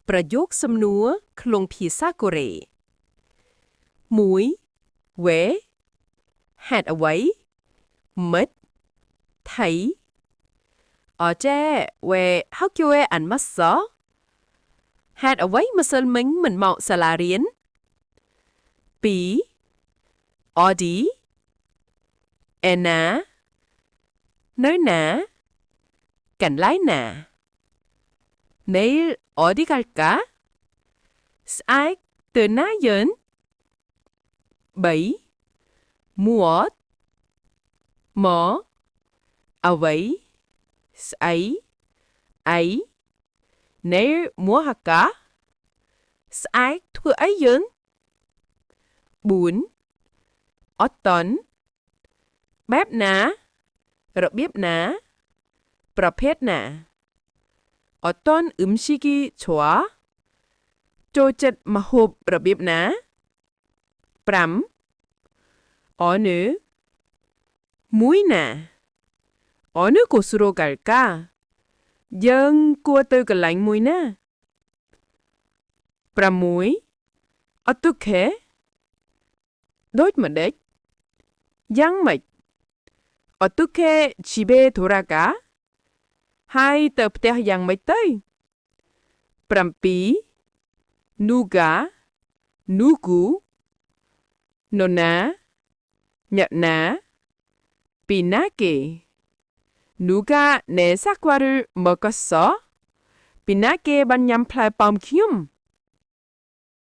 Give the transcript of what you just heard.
ประโยคสำนวนคลงพีซาโกเรหมุยเวแฮดเอาไว้มัดไถเจ้เวเฮาเกี่ยวอันมัสซอแฮดเอาไว้มาเซลมิงเหมือนเหมาะสลาเรียนปีดีเอนาน้อยหนากันไล่หนา 내일 어디 갈까? 싹 떠나연? bảy 무엇? 뭐? vậy? ấy? ấy? 내일 뭐 할까? 싹 thưa ấy bốn 어떤? bếp ná? rồi bếp ná? ประเภท 나? 어떤 음식이 좋아? 쪼짓 마홉 러비브나? 브람? 어느? 무이나? 어느 곳으로 갈까? 영 꾸어떨 걸라잉 무이나? 브람 무이? 어떻게? đốt mà đếch? 양 mạch? 어떻게 집에 돌아가? hai tờ pteh yang mấy tới? Prampi, nuga, nugu, nona, nhận pinake. 누가 내 사과를 먹었어? pinake ban nhằm plai pom kium.